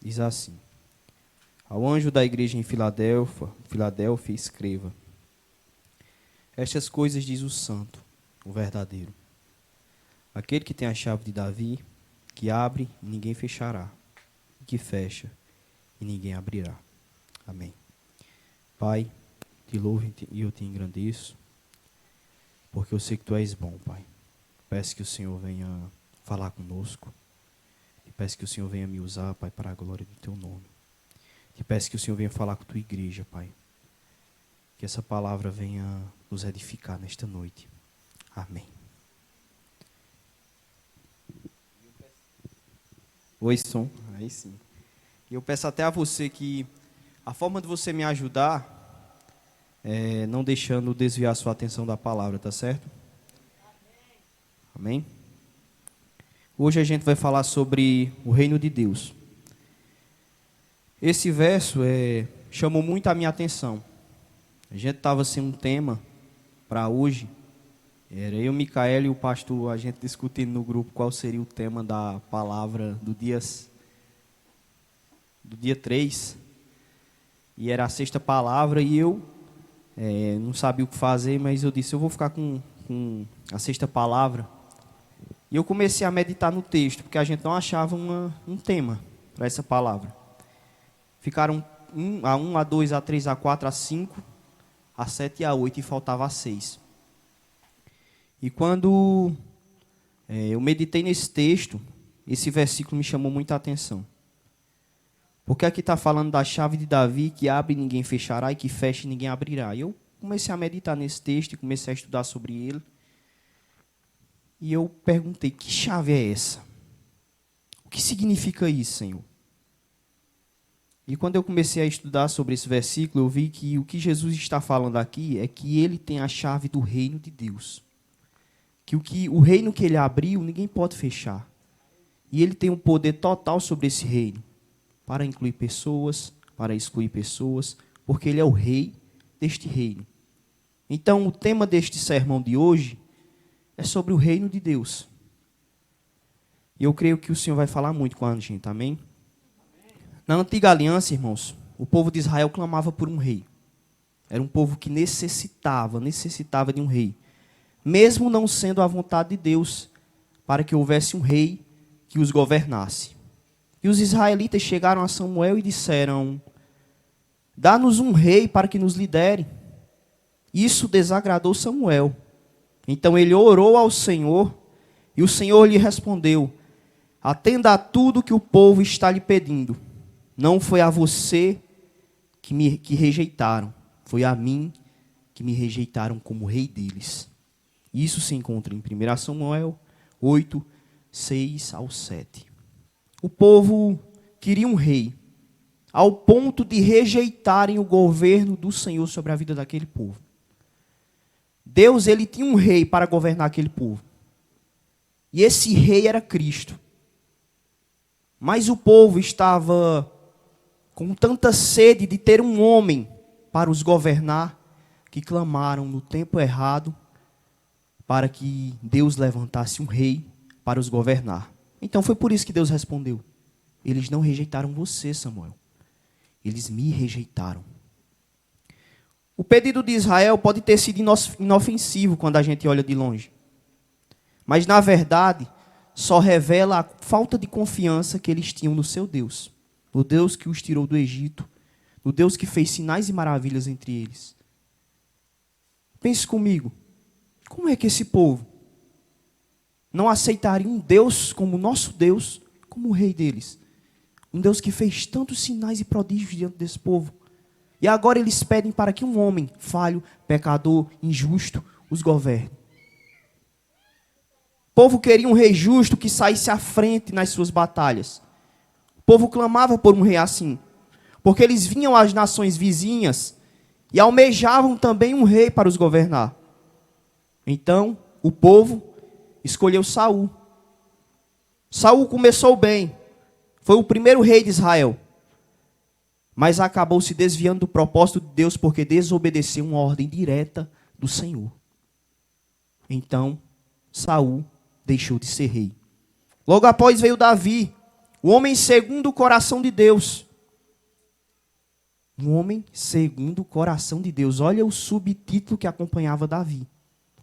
Diz assim: Ao anjo da igreja em Filadélfia, escreva: Estas coisas diz o santo, o verdadeiro, aquele que tem a chave de Davi, que abre e ninguém fechará, e que fecha e ninguém abrirá. Amém. Pai, te louvo e eu te engrandeço, porque eu sei que tu és bom, Pai. Peço que o Senhor venha falar conosco. Te peço que o Senhor venha me usar, Pai, para a glória do teu nome. Te peço que o Senhor venha falar com a tua igreja, Pai. Que essa palavra venha nos edificar nesta noite. Amém. Oi, som. Aí sim. E eu peço até a você que a forma de você me ajudar é não deixando desviar sua atenção da palavra, tá certo? Amém? Hoje a gente vai falar sobre o reino de Deus. Esse verso chamou muito a minha atenção. A gente estava sem um tema para hoje. Era eu, Micael e o pastor, a gente discutindo no grupo qual seria o tema da palavra do dia 3. E era a sexta palavra e eu não sabia o que fazer, mas eu disse, eu vou ficar com a sexta palavra. E eu comecei a meditar no texto, porque a gente não achava um tema para essa palavra. Ficaram a 1, a 2, a 3, a 4, a 5, a 7 e a 8 e faltava a 6. E quando eu meditei nesse texto, esse versículo me chamou muita atenção. Porque aqui está falando da chave de Davi, que abre e ninguém fechará, e que fecha e ninguém abrirá. E eu comecei a meditar nesse texto e comecei a estudar sobre ele. E eu perguntei, que chave é essa? O que significa isso, Senhor? E quando eu comecei a estudar sobre esse versículo, eu vi que o que Jesus está falando aqui é que ele tem a chave do reino de Deus. Que o reino que ele abriu, ninguém pode fechar. E ele tem um poder total sobre esse reino. Para incluir pessoas, para excluir pessoas, porque ele é o rei deste reino. Então, o tema deste sermão de hoje é sobre o reino de Deus. E eu creio que o Senhor vai falar muito com a gente, amém? Na antiga aliança, irmãos, o povo de Israel clamava por um rei. Era um povo que necessitava de um rei. Mesmo não sendo a vontade de Deus, para que houvesse um rei que os governasse. E os israelitas chegaram a Samuel e disseram, dá-nos um rei para que nos lidere. Isso desagradou Samuel. Então ele orou ao Senhor, e o Senhor lhe respondeu, atenda a tudo que o povo está lhe pedindo. Não foi a você que rejeitaram, foi a mim que me rejeitaram como rei deles. Isso se encontra em 1 Samuel 8, 6 ao 7. O povo queria um rei, ao ponto de rejeitarem o governo do Senhor sobre a vida daquele povo. Deus, ele tinha um rei para governar aquele povo. E esse rei era Cristo. Mas o povo estava com tanta sede de ter um homem para os governar, que clamaram no tempo errado para que Deus levantasse um rei para os governar. Então foi por isso que Deus respondeu. Eles não rejeitaram você, Samuel. Eles me rejeitaram. O pedido de Israel pode ter sido inofensivo quando a gente olha de longe. Mas, na verdade, só revela a falta de confiança que eles tinham no seu Deus. No Deus que os tirou do Egito. No Deus que fez sinais e maravilhas entre eles. Pense comigo. Como é que esse povo não aceitaria um Deus como o nosso Deus, como o rei deles? Um Deus que fez tantos sinais e prodígios diante desse povo. E agora eles pedem para que um homem falho, pecador, injusto, os governe. O povo queria um rei justo que saísse à frente nas suas batalhas. O povo clamava por um rei assim, porque eles vinham às nações vizinhas e almejavam também um rei para os governar. Então, o povo escolheu Saul. Saul começou bem. Foi o primeiro rei de Israel. Mas acabou se desviando do propósito de Deus porque desobedeceu uma ordem direta do Senhor. Então, Saul deixou de ser rei. Logo após veio Davi, O homem segundo o coração de Deus. Um homem segundo o coração de Deus. Olha o subtítulo que acompanhava Davi.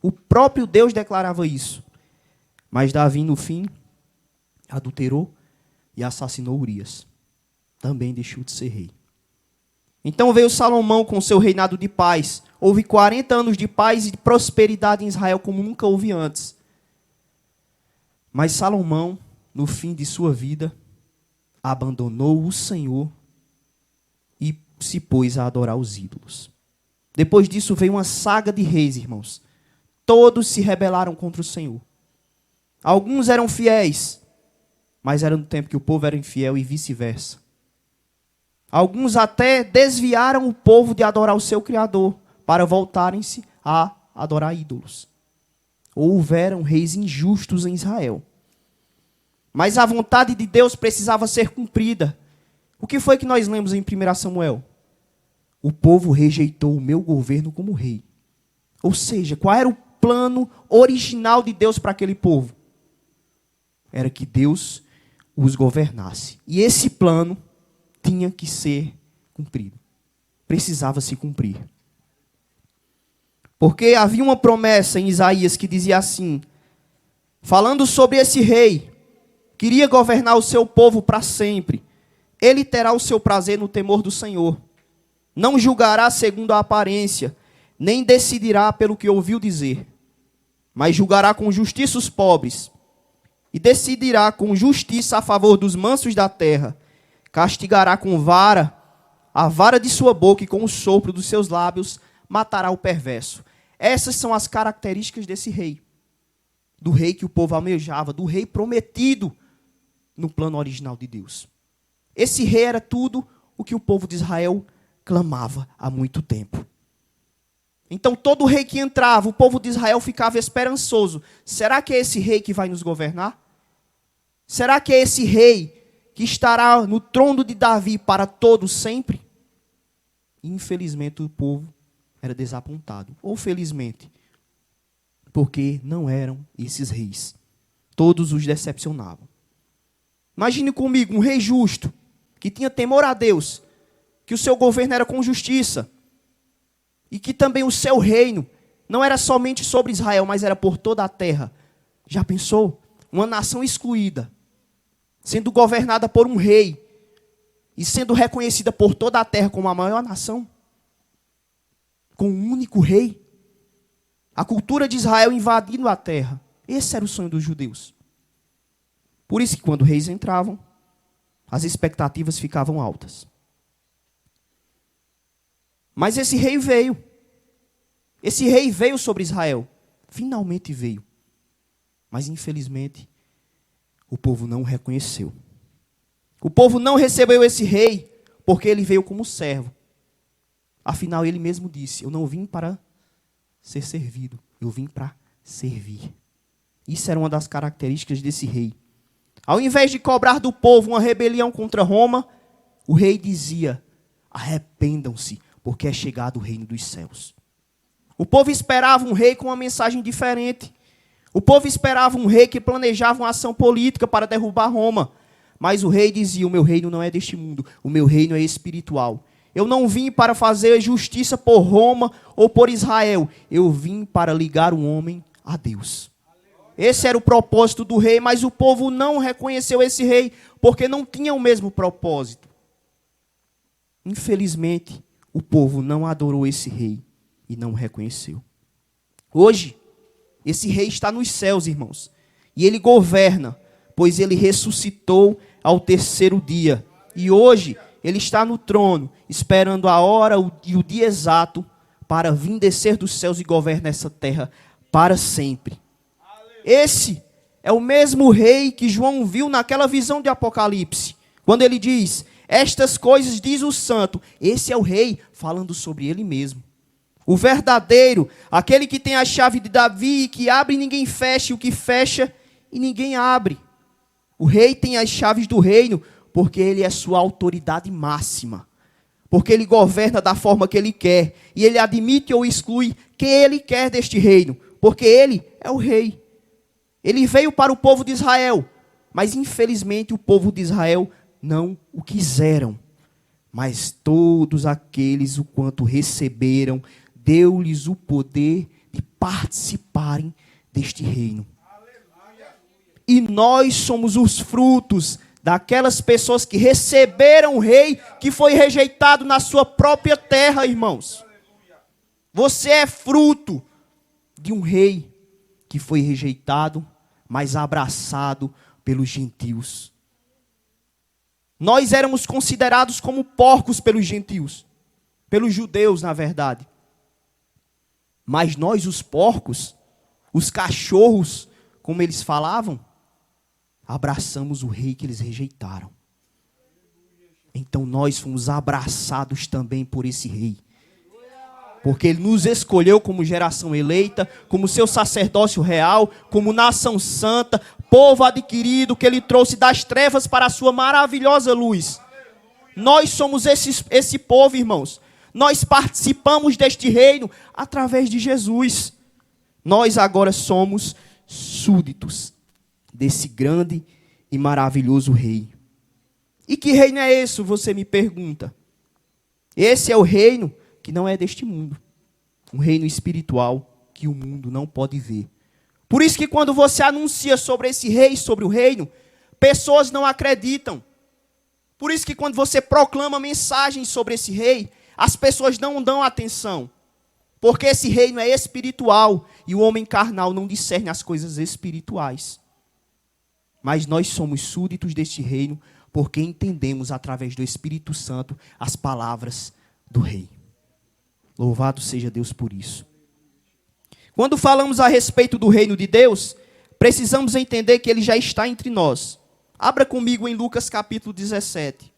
O próprio Deus declarava isso. Mas Davi, no fim, adulterou e assassinou Urias. Também deixou de ser rei. Então veio Salomão com seu reinado de paz. Houve 40 anos de paz e de prosperidade em Israel como nunca houve antes. Mas Salomão, no fim de sua vida, abandonou o Senhor e se pôs a adorar os ídolos. Depois disso veio uma saga de reis, irmãos. Todos se rebelaram contra o Senhor. Alguns eram fiéis, mas era no tempo que o povo era infiel e vice-versa. Alguns até desviaram o povo de adorar o seu Criador para voltarem-se a adorar ídolos. Houveram reis injustos em Israel. Mas a vontade de Deus precisava ser cumprida. O que foi que nós lemos em 1 Samuel? O povo rejeitou o meu governo como rei. Ou seja, qual era o plano original de Deus para aquele povo? Era que Deus os governasse. E esse plano tinha que ser cumprido. Precisava se cumprir. Porque havia uma promessa em Isaías que dizia assim, falando sobre esse rei, queria governar o seu povo para sempre. Ele terá o seu prazer no temor do Senhor. Não julgará segundo a aparência, nem decidirá pelo que ouviu dizer, mas julgará com justiça os pobres, e decidirá com justiça a favor dos mansos da terra. Castigará com vara, a vara de sua boca, e com o sopro dos seus lábios matará o perverso. Essas são as características desse rei. Do rei que o povo almejava, do rei prometido no plano original de Deus. Esse rei era tudo o que o povo de Israel clamava há muito tempo. Então todo rei que entrava, o povo de Israel ficava esperançoso. Será que é esse rei que vai nos governar? Será que é esse rei que estará no trono de Davi para todo sempre? Infelizmente o povo era desapontado. Ou felizmente, porque não eram esses reis. Todos os decepcionavam. Imagine comigo um rei justo, que tinha temor a Deus, que o seu governo era com justiça, e que também o seu reino não era somente sobre Israel, mas era por toda a terra. Já pensou? Uma nação excluída, sendo governada por um rei, e sendo reconhecida por toda a terra como a maior nação, com um único rei. A cultura de Israel invadindo a terra. Esse era o sonho dos judeus. Por isso que quando reis entravam, as expectativas ficavam altas. Mas esse rei veio. Esse rei veio sobre Israel. Finalmente veio. Mas infelizmente, o povo não o reconheceu. O povo não recebeu esse rei, porque ele veio como servo. Afinal, ele mesmo disse, eu não vim para ser servido, eu vim para servir. Isso era uma das características desse rei. Ao invés de cobrar do povo uma rebelião contra Roma, o rei dizia, arrependam-se, porque é chegado o reino dos céus. O povo esperava um rei com uma mensagem diferente. O povo esperava um rei que planejava uma ação política para derrubar Roma. Mas o rei dizia, o meu reino não é deste mundo, o meu reino é espiritual. Eu não vim para fazer justiça por Roma ou por Israel. Eu vim para ligar o homem a Deus. Esse era o propósito do rei, mas o povo não reconheceu esse rei, porque não tinha o mesmo propósito. Infelizmente, o povo não adorou esse rei e não o reconheceu. Hoje, esse rei está nos céus, irmãos, e ele governa, pois ele ressuscitou ao terceiro dia. E hoje, ele está no trono, esperando a hora e o dia exato para vir descer dos céus e governar essa terra para sempre. Esse é o mesmo rei que João viu naquela visão de Apocalipse. Quando ele diz, estas coisas diz o santo. Esse é o rei falando sobre ele mesmo. O verdadeiro, aquele que tem a chave de Davi, que abre e ninguém fecha, e o que fecha e ninguém abre. O rei tem as chaves do reino, porque ele é sua autoridade máxima. Porque ele governa da forma que ele quer. E ele admite ou exclui quem ele quer deste reino. Porque ele é o rei. Ele veio para o povo de Israel Mas infelizmente o povo de Israel não o quiseram. Mas todos aqueles o quanto receberam, deu-lhes o poder de participarem deste reino. E nós somos os frutos daquelas pessoas que receberam o rei que foi rejeitado na sua própria terra, irmãos. Você é fruto de um rei que foi rejeitado, mas abraçado pelos gentios. Nós éramos considerados como porcos pelos gentios, pelos judeus, na verdade. Mas nós, os porcos, os cachorros, como eles falavam, abraçamos o rei que eles rejeitaram. Então nós fomos abraçados também por esse rei. Porque ele nos escolheu como geração eleita, como seu sacerdócio real, como nação santa, povo adquirido que ele trouxe das trevas para a sua maravilhosa luz. Nós somos esse povo, irmãos. Nós participamos deste reino através de Jesus. Nós agora somos súditos desse grande e maravilhoso rei. E que reino é esse, você me pergunta? Esse é o reino que não é deste mundo. Um reino espiritual que o mundo não pode ver. Por isso que quando você anuncia sobre esse rei, sobre o reino, pessoas não acreditam. Por isso que quando você proclama mensagens sobre esse rei, as pessoas não dão atenção. Porque esse reino é espiritual e o homem carnal não discerne as coisas espirituais. Mas nós somos súditos deste reino porque entendemos através do Espírito Santo as palavras do rei. Louvado seja Deus por isso. Quando falamos a respeito do reino de Deus, precisamos entender que ele já está entre nós. Abra comigo em Lucas capítulo 17.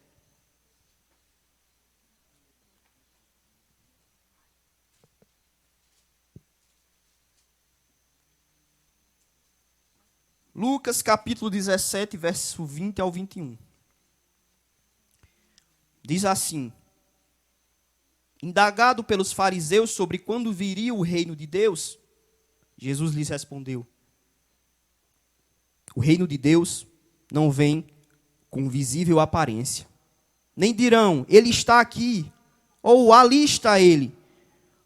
Lucas capítulo 17, verso 20 ao 21. Diz assim: indagado pelos fariseus sobre quando viria o reino de Deus, Jesus lhes respondeu: o reino de Deus não vem com visível aparência. Nem dirão, ele está aqui, ou ali está ele,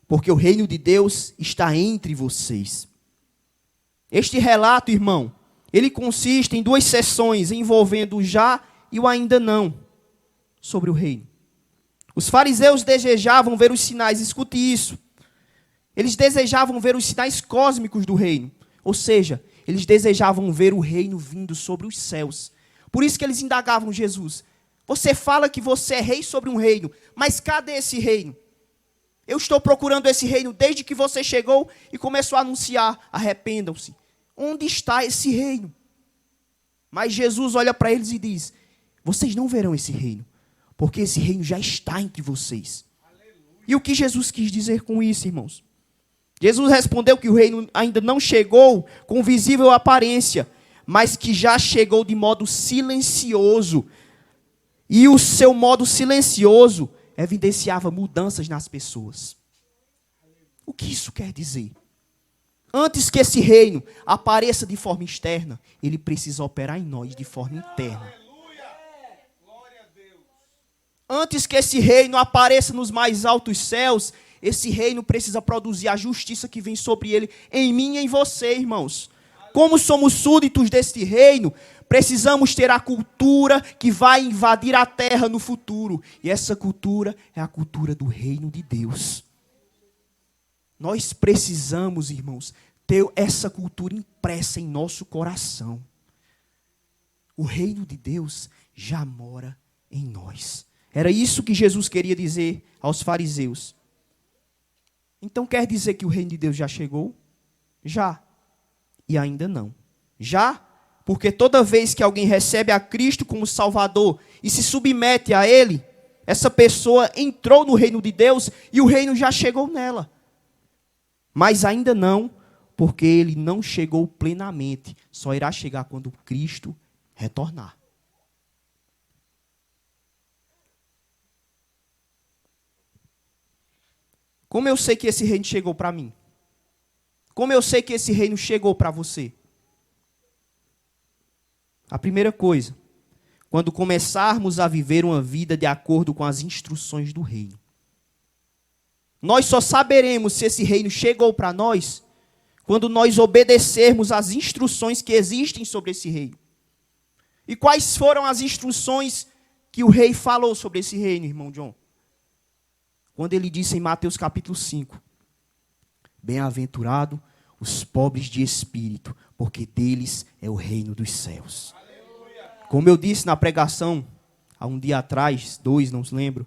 porque o reino de Deus está entre vocês. Este relato, irmão, ele consiste em duas sessões envolvendo o já e o ainda não sobre o reino. Os fariseus desejavam ver os sinais, escute isso. Eles desejavam ver os sinais cósmicos do reino. Ou seja, eles desejavam ver o reino vindo sobre os céus. Por isso que eles indagavam Jesus. Você fala que você é rei sobre um reino, mas cadê esse reino? Eu estou procurando esse reino desde que você chegou e começou a anunciar, arrependam-se. Onde está esse reino? Mas Jesus olha para eles e diz, vocês não verão esse reino, porque esse reino já está entre vocês. Aleluia. E o que Jesus quis dizer com isso, irmãos? Jesus respondeu que o reino ainda não chegou com visível aparência, mas que já chegou de modo silencioso. E o seu modo silencioso evidenciava mudanças nas pessoas. O que isso quer dizer? Antes que esse reino apareça de forma externa, ele precisa operar em nós de forma interna. Antes que esse reino apareça nos mais altos céus, esse reino precisa produzir a justiça que vem sobre ele, em mim e em você, irmãos. Como somos súditos deste reino, precisamos ter a cultura que vai invadir a terra no futuro. E essa cultura é a cultura do reino de Deus. Nós precisamos, irmãos, ter essa cultura impressa em nosso coração. O reino de Deus já mora em nós. Era isso que Jesus queria dizer aos fariseus. Então quer dizer que o reino de Deus já chegou? Já. E ainda não. Já, porque toda vez que alguém recebe a Cristo como Salvador e se submete a Ele, essa pessoa entrou no reino de Deus e o reino já chegou nela. Mas ainda não, porque ele não chegou plenamente. Só irá chegar quando Cristo retornar. Como eu sei que esse reino chegou para mim? Como eu sei que esse reino chegou para você? A primeira coisa, quando começarmos a viver uma vida de acordo com as instruções do reino. Nós só saberemos se esse reino chegou para nós quando nós obedecermos às instruções que existem sobre esse reino. E quais foram as instruções que o rei falou sobre esse reino, irmão John? Quando ele disse em Mateus capítulo 5, bem-aventurado os pobres de espírito, porque deles é o reino dos céus. Aleluia. Como eu disse na pregação, há um dia atrás, 2, não se lembro,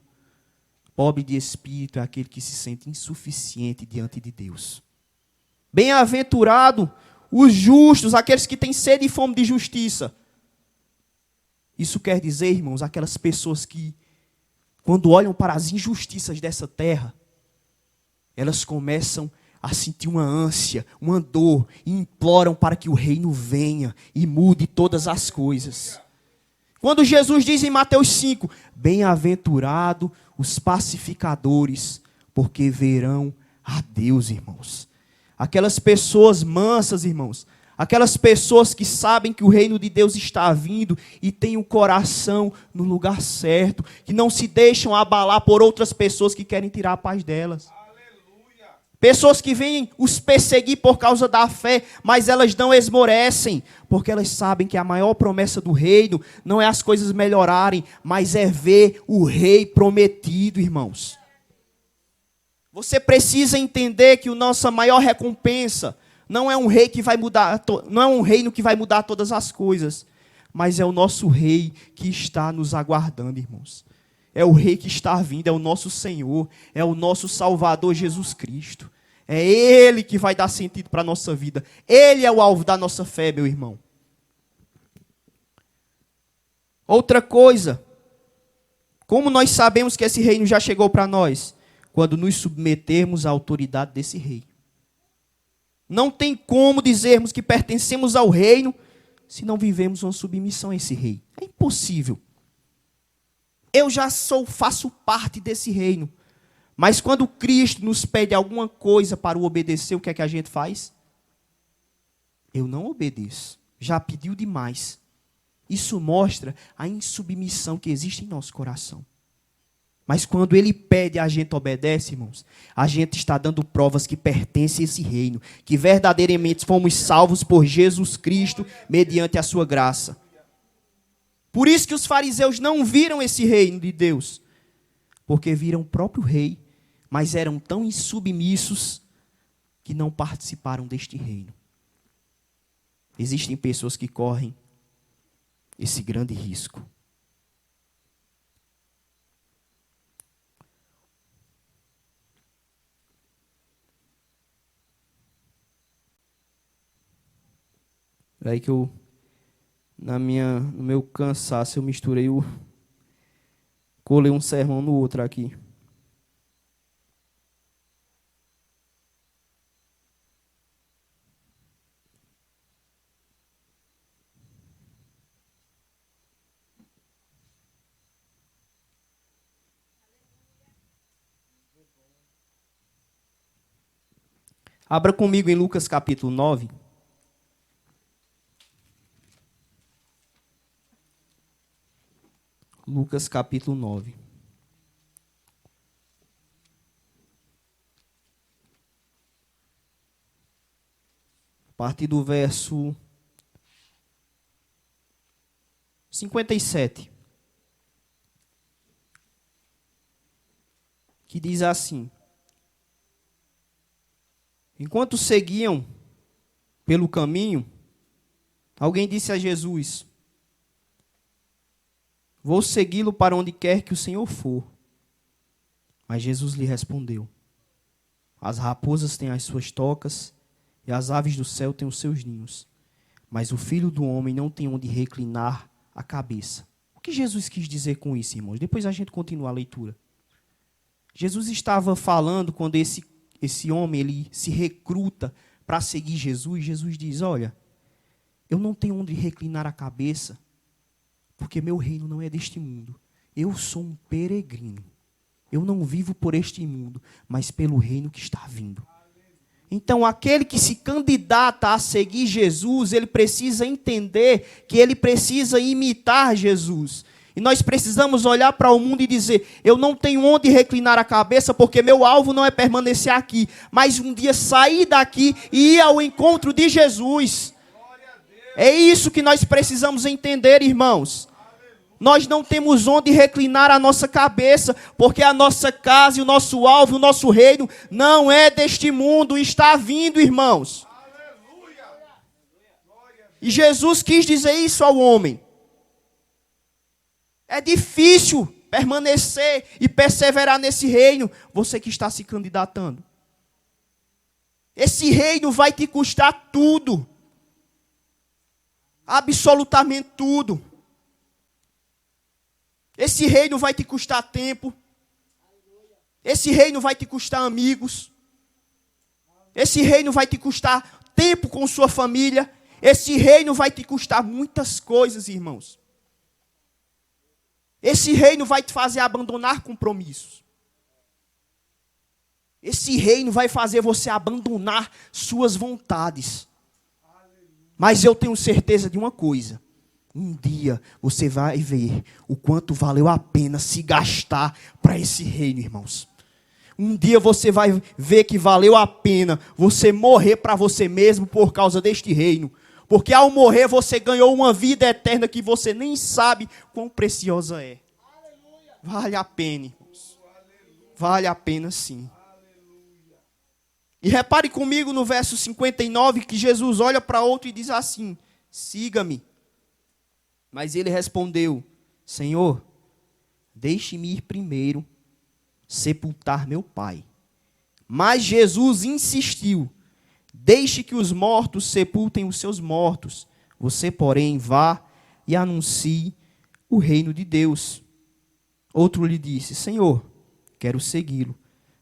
pobre de espírito é aquele que se sente insuficiente diante de Deus. Bem-aventurado os justos, aqueles que têm sede e fome de justiça. Isso quer dizer, irmãos, aquelas pessoas que, quando olham para as injustiças dessa terra, elas começam a sentir uma ânsia, uma dor, e imploram para que o reino venha e mude todas as coisas. Quando Jesus diz em Mateus 5, bem-aventurado os pacificadores, porque verão a Deus, irmãos. Aquelas pessoas mansas, irmãos, aquelas pessoas que sabem que o reino de Deus está vindo e têm o coração no lugar certo, que não se deixam abalar por outras pessoas que querem tirar a paz delas. Pessoas que vêm os perseguir por causa da fé, mas elas não esmorecem, porque elas sabem que a maior promessa do reino não é as coisas melhorarem, mas é ver o rei prometido, irmãos. Você precisa entender que a nossa maior recompensa não é um rei que vai mudar, não é um reino que vai mudar todas as coisas, mas é o nosso rei que está nos aguardando, irmãos. É o rei que está vindo, é o nosso Senhor, é o nosso Salvador Jesus Cristo. É Ele que vai dar sentido para a nossa vida. Ele é o alvo da nossa fé, meu irmão. Outra coisa, como nós sabemos que esse reino já chegou para nós? Quando nos submetermos à autoridade desse rei. Não tem como dizermos que pertencemos ao reino se não vivemos uma submissão a esse rei. É impossível. Eu já faço parte desse reino. Mas quando Cristo nos pede alguma coisa para o obedecer, o que é que a gente faz? Eu não obedeço. Já pediu demais. Isso mostra a insubmissão que existe em nosso coração. Mas quando Ele pede, a gente obedece, irmãos. A gente está dando provas que pertencem a esse reino. Que verdadeiramente fomos salvos por Jesus Cristo, mediante a sua graça. Por isso que os fariseus não viram esse reino de Deus. Porque viram o próprio rei, mas eram tão insubmissos que não participaram deste reino. Existem pessoas que correm esse grande risco. É aí que eu, no meu cansaço, eu misturei colei um sermão no outro aqui. Abra comigo em Lucas capítulo 9. Lucas capítulo 9. A partir do verso 57. Que diz assim: enquanto seguiam pelo caminho, alguém disse a Jesus: vou segui-lo para onde quer que o Senhor for. Mas Jesus lhe respondeu: as raposas têm as suas tocas, e as aves do céu têm os seus ninhos. Mas o Filho do Homem não tem onde reclinar a cabeça. O que Jesus quis dizer com isso, irmãos? Depois a gente continua a leitura. Jesus estava falando quando esse homem ele se recruta para seguir Jesus. Jesus diz: olha, eu não tenho onde reclinar a cabeça, porque meu reino não é deste mundo. Eu sou um peregrino. Eu não vivo por este mundo, mas pelo reino que está vindo. Então, aquele que se candidata a seguir Jesus, ele precisa entender que ele precisa imitar Jesus. E nós precisamos olhar para o mundo e dizer, eu não tenho onde reclinar a cabeça, porque meu alvo não é permanecer aqui, mas um dia sair daqui e ir ao encontro de Jesus. É isso que nós precisamos entender, irmãos. Nós não temos onde reclinar a nossa cabeça, porque a nossa casa, o nosso alvo, o nosso reino não é deste mundo, está vindo, irmãos. E Jesus quis dizer isso ao homem. É difícil permanecer e perseverar nesse reino, você que está se candidatando. Esse reino vai te custar tudo. Absolutamente tudo. Esse reino vai te custar tempo. Esse reino vai te custar amigos. Esse reino vai te custar tempo com sua família. Esse reino vai te custar muitas coisas, irmãos. Esse reino vai te fazer abandonar compromissos. Esse reino vai fazer você abandonar suas vontades. Mas eu tenho certeza de uma coisa. Um dia você vai ver o quanto valeu a pena se gastar para esse reino, irmãos. Um dia você vai ver que valeu a pena você morrer para você mesmo por causa deste reino. Porque ao morrer você ganhou uma vida eterna que você nem sabe quão preciosa é. Vale a pena, irmãos. Vale a pena sim. E repare comigo no verso 59 que Jesus olha para outro e diz assim, siga-me. Mas ele respondeu, Senhor, deixe-me ir primeiro sepultar meu pai. Mas Jesus insistiu, deixe que os mortos sepultem os seus mortos. Você, porém, vá e anuncie o reino de Deus. Outro lhe disse, Senhor, quero segui-lo,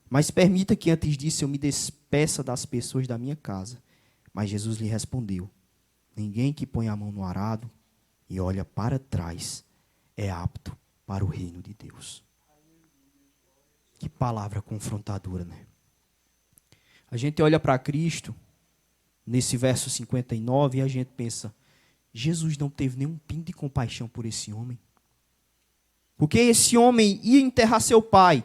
mas permita que antes disso eu me despeça das pessoas da minha casa. Mas Jesus lhe respondeu, ninguém que põe a mão no arado e olha para trás é apto para o reino de Deus. Que palavra confrontadora, né? A gente olha para Cristo, nesse verso 59, e a gente pensa, Jesus não teve nenhum pingo de compaixão por esse homem. Porque esse homem ia enterrar seu pai.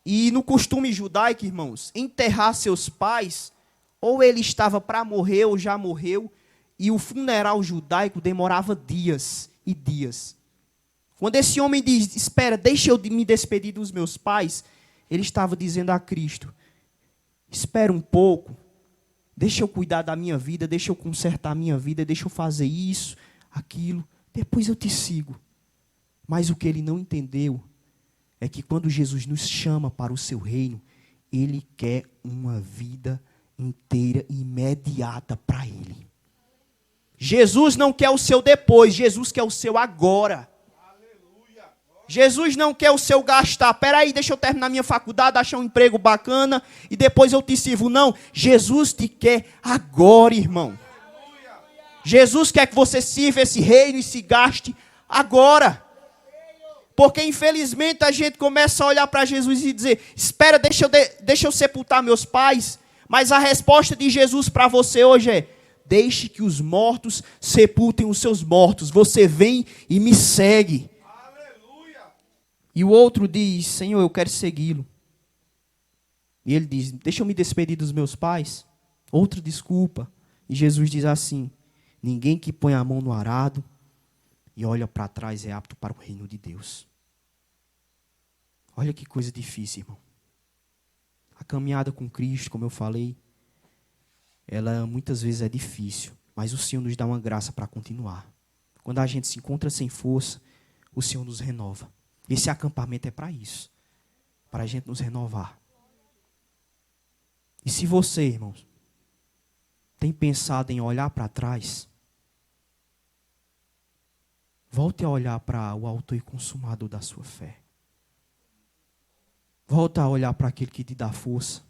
E no costume judaico, irmãos, enterrar seus pais, ou ele estava para morrer ou já morreu, e o funeral judaico demorava dias e dias. Quando esse homem diz, espera, deixa eu me despedir dos meus pais, ele estava dizendo a Cristo, espera um pouco, deixa eu cuidar da minha vida, deixa eu consertar a minha vida, deixa eu fazer isso, aquilo, depois eu te sigo. Mas o que ele não entendeu é que quando Jesus nos chama para o seu reino, ele quer uma vida inteira e imediata para ele. Jesus não quer o seu depois, Jesus quer o seu agora. Jesus não quer o seu gastar. Peraí, deixa eu terminar minha faculdade, achar um emprego bacana e depois eu te sirvo. Não, Jesus te quer agora, irmão. Jesus quer que você sirva esse reino e se gaste agora. Porque infelizmente a gente começa a olhar para Jesus e dizer, espera, deixa eu sepultar meus pais. Mas a resposta de Jesus para você hoje é, deixe que os mortos sepultem os seus mortos. Você vem e me segue. Aleluia. E o outro diz, Senhor, eu quero segui-lo. E ele diz, deixa eu me despedir dos meus pais. Outra desculpa. E Jesus diz assim, ninguém que põe a mão no arado e olha para trás é apto para o reino de Deus. Olha que coisa difícil, irmão. A caminhada com Cristo, como eu falei, ela muitas vezes é difícil, mas o Senhor nos dá uma graça para continuar. Quando a gente se encontra sem força, o Senhor nos renova. Esse acampamento é para isso, para a gente nos renovar. E se você, irmãos, tem pensado em olhar para trás, volte a olhar para o autor e consumador da sua fé. Volta a olhar para aquele que te dá força.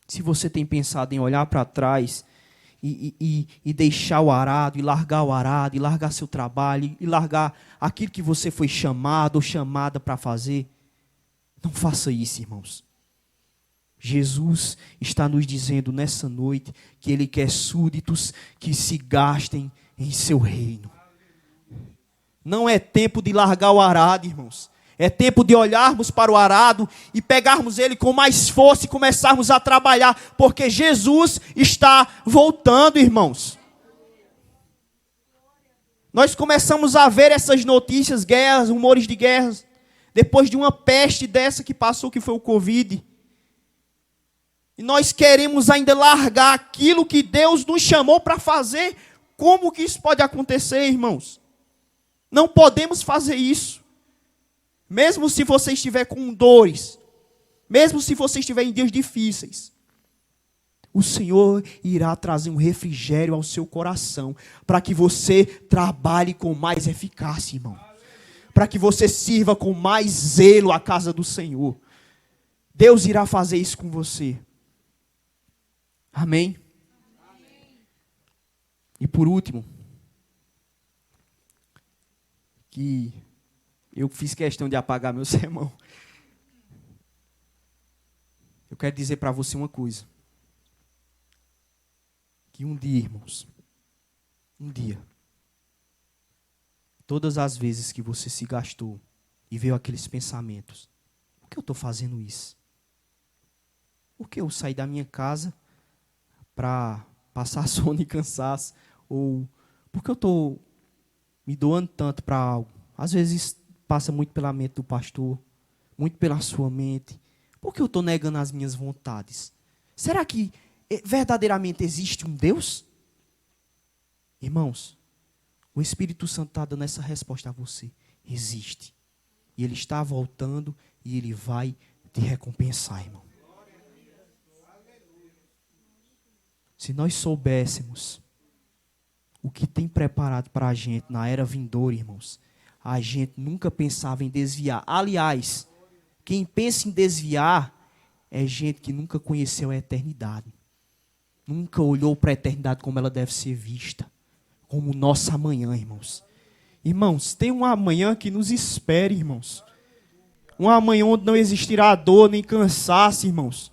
Se você tem pensado em olhar para trás e deixar o arado, e largar o arado, e largar seu trabalho, e largar aquilo que você foi chamado ou chamada para fazer, não faça isso, irmãos. Jesus está nos dizendo nessa noite que Ele quer súditos que se gastem em seu reino. Não é tempo de largar o arado, irmãos. É tempo de olharmos para o arado e pegarmos ele com mais força e começarmos a trabalhar, porque Jesus está voltando, irmãos. Nós começamos a ver essas notícias, guerras, rumores de guerras, depois de uma peste dessa que passou, que foi o Covid. E nós queremos ainda largar aquilo que Deus nos chamou para fazer. Como que isso pode acontecer, irmãos? Não podemos fazer isso. Mesmo se você estiver com dores, mesmo se você estiver em dias difíceis, o Senhor irá trazer um refrigério ao seu coração, para que você trabalhe com mais eficácia, irmão. Para que você sirva com mais zelo a casa do Senhor. Deus irá fazer isso com você. Amém? E por último, que eu fiz questão de apagar meu sermão. Eu quero dizer para você uma coisa. Que um dia, irmãos, todas as vezes que você se gastou e veio aqueles pensamentos, por que eu estou fazendo isso? Por que eu saí da minha casa para passar sono e cansaço? Ou por que eu estou me doando tanto para algo? Às vezes passa muito pela mente do pastor, muito pela sua mente. Por que eu estou negando as minhas vontades? Será que verdadeiramente existe um Deus? Irmãos, o Espírito Santo está dando essa resposta a você. Existe. E Ele está voltando e Ele vai te recompensar, irmão. Se nós soubéssemos o que tem preparado para a gente na era vindoura, irmãos, a gente nunca pensava em desviar. Aliás, quem pensa em desviar é gente que nunca conheceu a eternidade. Nunca olhou para a eternidade como ela deve ser vista. Como nossa amanhã, irmãos. Irmãos, tem um amanhã que nos espere, irmãos. Um amanhã onde não existirá dor nem cansaço, irmãos.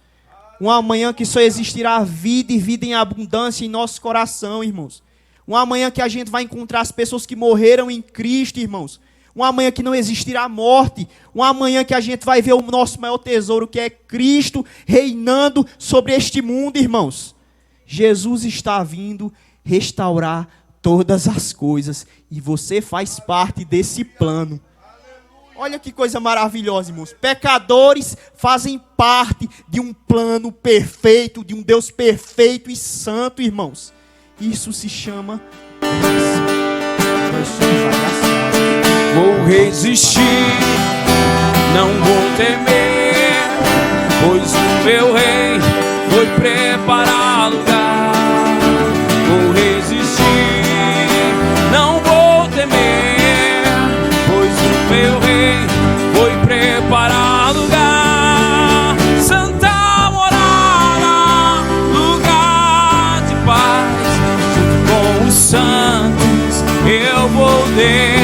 Um amanhã que só existirá vida e vida em abundância em nosso coração, irmãos. Um amanhã que a gente vai encontrar as pessoas que morreram em Cristo, irmãos. Um amanhã que não existirá morte. Um amanhã que a gente vai ver o nosso maior tesouro, que é Cristo reinando sobre este mundo, irmãos. Jesus está vindo restaurar todas as coisas. E você faz parte desse plano. Olha que coisa maravilhosa, irmãos. Pecadores fazem parte de um plano perfeito, de um Deus perfeito e santo, irmãos. Isso se chama vou resistir, não vou temer, pois o meu rei foi preparar lugar. Vou resistir, não vou temer, pois o meu rei foi preparar lugar. Santa morada, lugar de paz, junto com os santos eu vou descer.